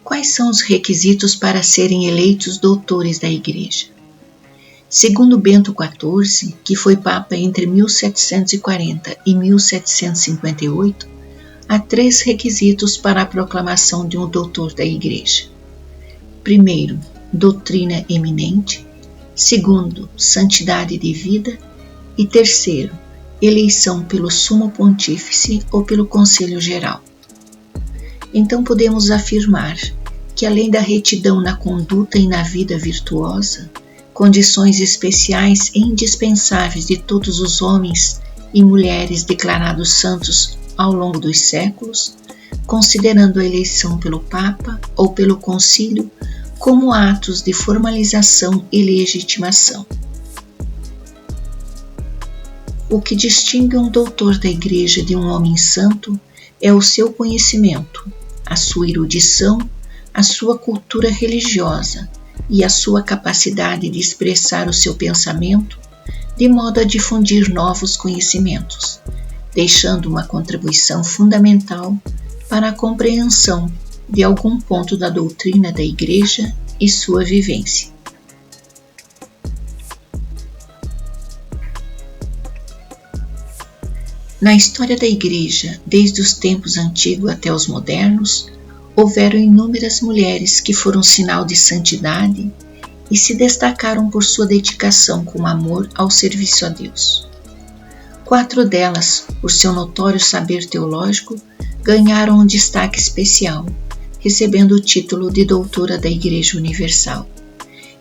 Quais são os requisitos para serem eleitos doutores da Igreja? Segundo Bento XIV, que foi Papa entre 1740 e 1758, há 3 requisitos para a proclamação de um doutor da Igreja. Primeiro, doutrina eminente. Segundo, santidade de vida. E terceiro, eleição pelo Sumo Pontífice ou pelo Conselho Geral. Então podemos afirmar que, além da retidão na conduta e na vida virtuosa, condições especiais e indispensáveis de todos os homens e mulheres declarados santos ao longo dos séculos, considerando a eleição pelo Papa ou pelo Concílio como atos de formalização e legitimação. O que distingue um doutor da Igreja de um homem santo é o seu conhecimento, a sua erudição, a sua cultura religiosa e a sua capacidade de expressar o seu pensamento de modo a difundir novos conhecimentos, deixando uma contribuição fundamental para a compreensão de algum ponto da doutrina da Igreja e sua vivência. Na história da Igreja, desde os tempos antigos até os modernos, houveram inúmeras mulheres que foram sinal de santidade e se destacaram por sua dedicação com amor ao serviço a Deus. 4 delas, por seu notório saber teológico, ganharam um destaque especial, recebendo o título de doutora da Igreja Universal.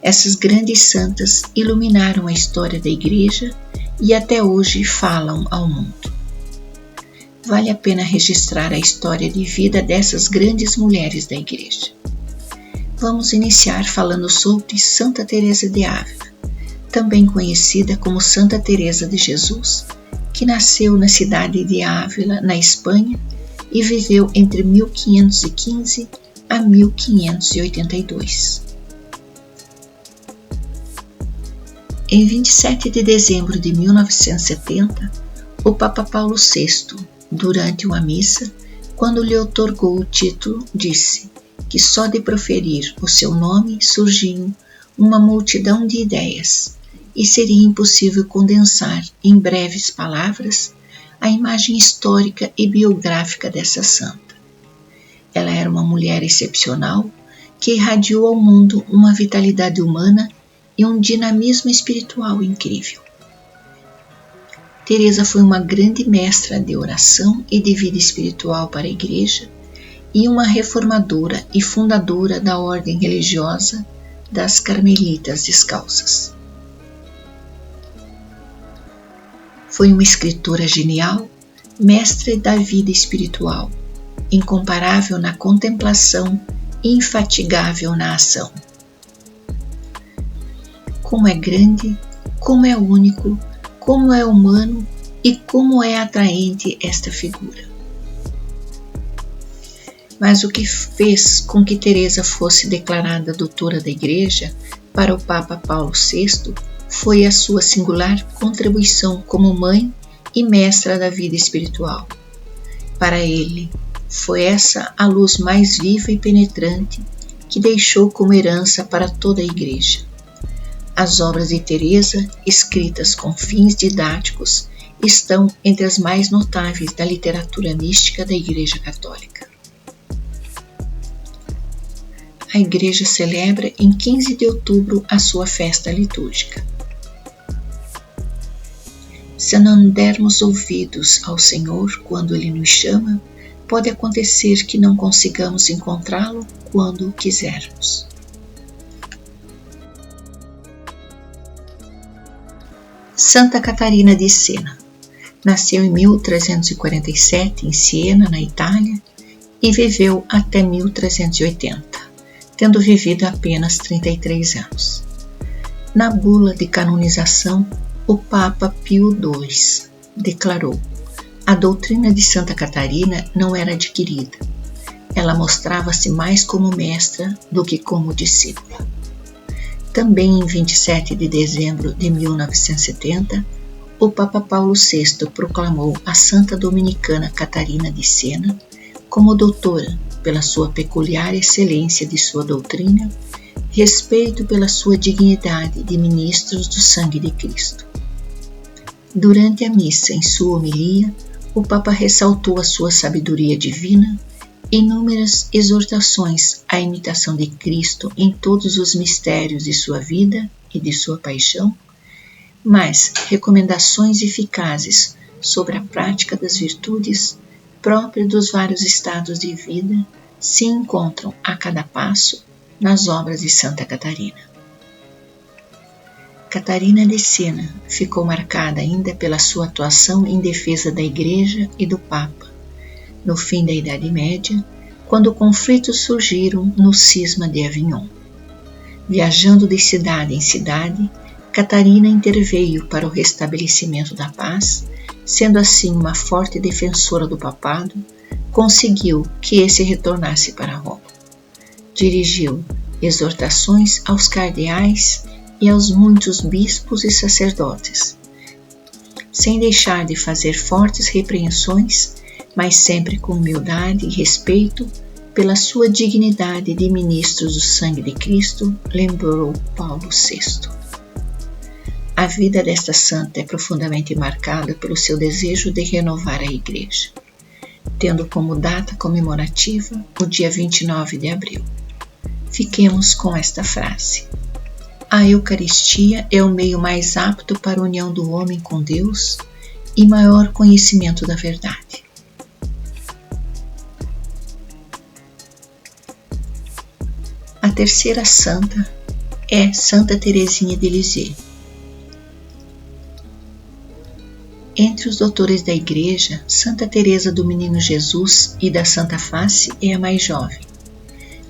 Essas grandes santas iluminaram a história da Igreja e até hoje falam ao mundo. Vale a pena registrar a história de vida dessas grandes mulheres da Igreja. Vamos iniciar falando sobre Santa Teresa de Ávila, também conhecida como Santa Teresa de Jesus, que nasceu na cidade de Ávila, na Espanha, e viveu entre 1515 a 1582. Em 27 de dezembro de 1970, o Papa Paulo VI, durante uma missa, quando lhe outorgou o título, disse que só de proferir o seu nome surgiam uma multidão de ideias e seria impossível condensar em breves palavras a imagem histórica e biográfica dessa santa. Ela era uma mulher excepcional que irradiou ao mundo uma vitalidade humana e um dinamismo espiritual incrível. Teresa foi uma grande mestra de oração e de vida espiritual para a Igreja e uma reformadora e fundadora da ordem religiosa das Carmelitas Descalças. Foi uma escritora genial, mestre da vida espiritual, incomparável na contemplação e infatigável na ação. Como é grande, como é único, como é humano e como é atraente esta figura. Mas o que fez com que Teresa fosse declarada doutora da Igreja para o Papa Paulo VI foi a sua singular contribuição como mãe e mestra da vida espiritual. Para ele, foi essa a luz mais viva e penetrante que deixou como herança para toda a Igreja. As obras de Teresa, escritas com fins didáticos, estão entre as mais notáveis da literatura mística da Igreja Católica. A Igreja celebra em 15 de outubro a sua festa litúrgica. Se não dermos ouvidos ao Senhor quando Ele nos chama, pode acontecer que não consigamos encontrá-lo quando o quisermos. Santa Catarina de Siena. Nasceu em 1347 em Siena, na Itália, e viveu até 1380, tendo vivido apenas 33 anos. Na bula de canonização, o Papa Pio II declarou: a doutrina de Santa Catarina não era adquirida. Ela mostrava-se mais como mestra do que como discípula. Também em 27 de dezembro de 1970, o Papa Paulo VI proclamou a Santa Dominicana Catarina de Siena como doutora pela sua peculiar excelência de sua doutrina, respeito pela sua dignidade de ministros do sangue de Cristo. Durante a missa, em sua homilia, o Papa ressaltou a sua sabedoria divina, inúmeras exortações à imitação de Cristo em todos os mistérios de sua vida e de sua paixão, mas recomendações eficazes sobre a prática das virtudes próprias dos vários estados de vida se encontram a cada passo nas obras de Santa Catarina. Catarina de Siena ficou marcada ainda pela sua atuação em defesa da Igreja e do Papa, no fim da Idade Média, quando conflitos surgiram no cisma de Avignon. Viajando de cidade em cidade, Catarina interveio para o restabelecimento da paz, sendo assim uma forte defensora do papado, conseguiu que esse retornasse para Roma. Dirigiu exortações aos cardeais e aos muitos bispos e sacerdotes, sem deixar de fazer fortes repreensões, mas sempre com humildade e respeito pela sua dignidade de ministros do sangue de Cristo, lembrou Paulo VI. A vida desta santa é profundamente marcada pelo seu desejo de renovar a Igreja, tendo como data comemorativa o dia 29 de abril. Fiquemos com esta frase: a Eucaristia é o meio mais apto para a união do homem com Deus e maior conhecimento da verdade. A terceira santa é Santa Teresinha de Lisieux. Entre os doutores da Igreja, Santa Teresa do Menino Jesus e da Santa Face é a mais jovem.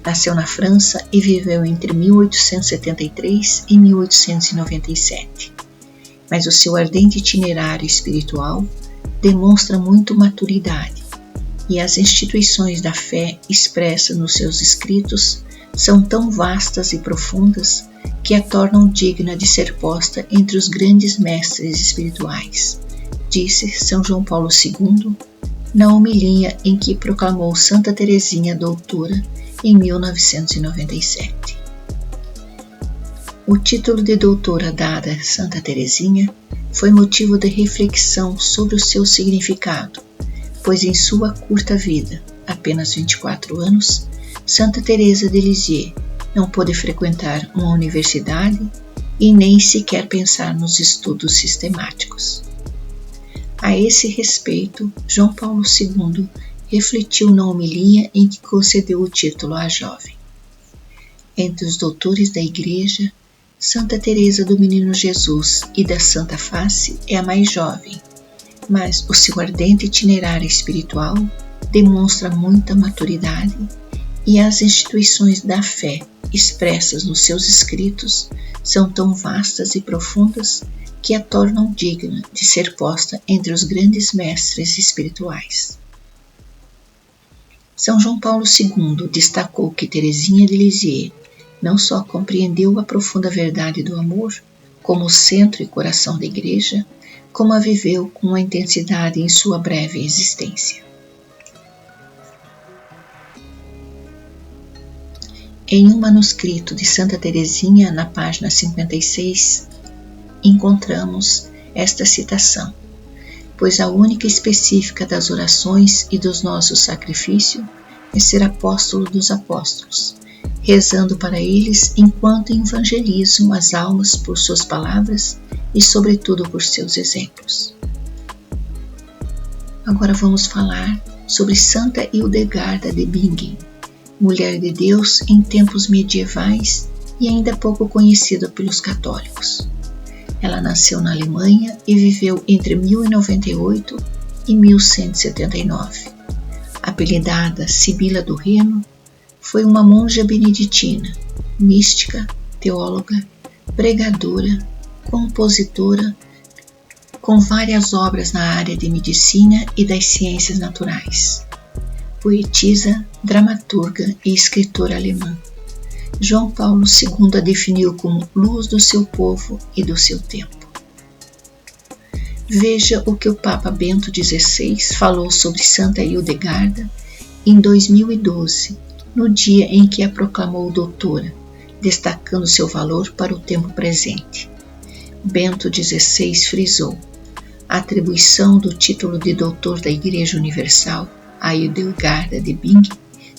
Nasceu na França e viveu entre 1873 e 1897. Mas o seu ardente itinerário espiritual demonstra muito maturidade, e as instituições da fé expressas nos seus escritos são tão vastas e profundas que a tornam digna de ser posta entre os grandes mestres espirituais, disse São João Paulo II na homilia em que proclamou Santa Teresinha doutora em 1997. O título de doutora dada a Santa Teresinha foi motivo de reflexão sobre o seu significado, pois em sua curta vida, apenas 24 anos, Santa Teresa de Lisieux não pôde frequentar uma universidade e nem sequer pensar nos estudos sistemáticos. A esse respeito, João Paulo II refletiu na homilia em que concedeu o título à jovem. Entre os doutores da Igreja, Santa Teresa do Menino Jesus e da Santa Face é a mais jovem, mas o seu ardente itinerário espiritual demonstra muita maturidade e as instituições da fé expressas nos seus escritos são tão vastas e profundas que a tornam digna de ser posta entre os grandes mestres espirituais. São João Paulo II destacou que Teresinha de Lisieux não só compreendeu a profunda verdade do amor como centro e coração da Igreja, como a viveu com uma intensidade em sua breve existência. Em um manuscrito de Santa Teresinha, na página 56, encontramos esta citação: pois a única específica das orações e dos nossos sacrifícios é ser apóstolo dos apóstolos, rezando para eles enquanto evangelizam as almas por suas palavras e sobretudo por seus exemplos. Agora vamos falar sobre Santa Hildegarda de Bingen, mulher de Deus em tempos medievais e ainda pouco conhecida pelos católicos. Ela nasceu na Alemanha e viveu entre 1098 e 1179. Apelidada Sibila do Reno, foi uma monja beneditina, mística, teóloga, pregadora, compositora, com várias obras na área de medicina e das ciências naturais. Poetisa, dramaturga e escritora alemã. João Paulo II a definiu como luz do seu povo e do seu tempo. Veja o que o Papa Bento XVI falou sobre Santa Hildegarda em 2012, no dia em que a proclamou doutora, destacando seu valor para o tempo presente. Bento XVI frisou: a atribuição do título de doutor da Igreja Universal a Hildegarda de Bingen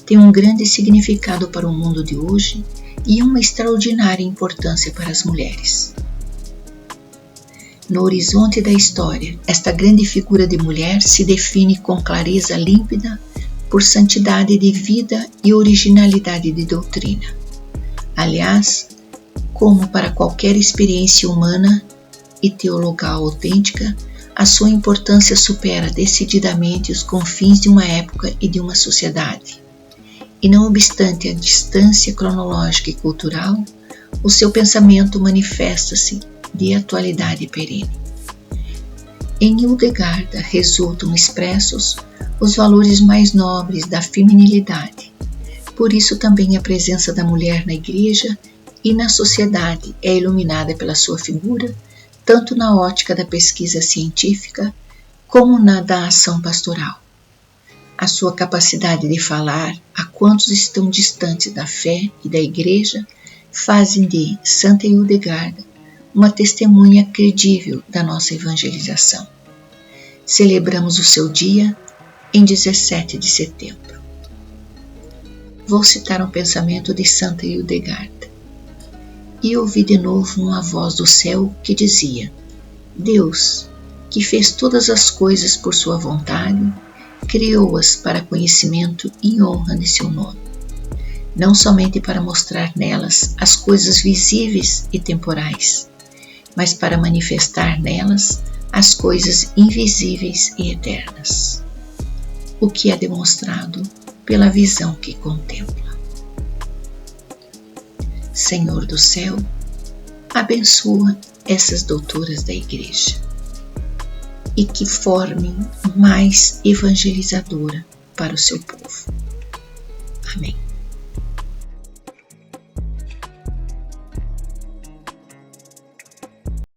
tem um grande significado para o mundo de hoje e uma extraordinária importância para as mulheres. No horizonte da história, esta grande figura de mulher se define com clareza límpida por santidade de vida e originalidade de doutrina. Aliás, como para qualquer experiência humana e teologal autêntica, a sua importância supera decididamente os confins de uma época e de uma sociedade. E não obstante a distância cronológica e cultural, o seu pensamento manifesta-se de atualidade perene. Em Hildegarda resultam expressos os valores mais nobres da feminilidade. Por isso também a presença da mulher na Igreja e na sociedade é iluminada pela sua figura, tanto na ótica da pesquisa científica como na da ação pastoral. A sua capacidade de falar a quantos estão distantes da fé e da Igreja fazem de Santa Hildegarda uma testemunha credível da nossa evangelização. Celebramos o seu dia em 17 de setembro. Vou citar um pensamento de Santa Hildegarda. E ouvi de novo uma voz do céu que dizia: Deus, que fez todas as coisas por sua vontade, criou-as para conhecimento e honra de seu nome, não somente para mostrar nelas as coisas visíveis e temporais, mas para manifestar nelas as coisas invisíveis e eternas, o que é demonstrado pela visão que contempla. Senhor do céu, abençoa essas doutoras da Igreja e que formem mais evangelizadora para o seu povo. Amém.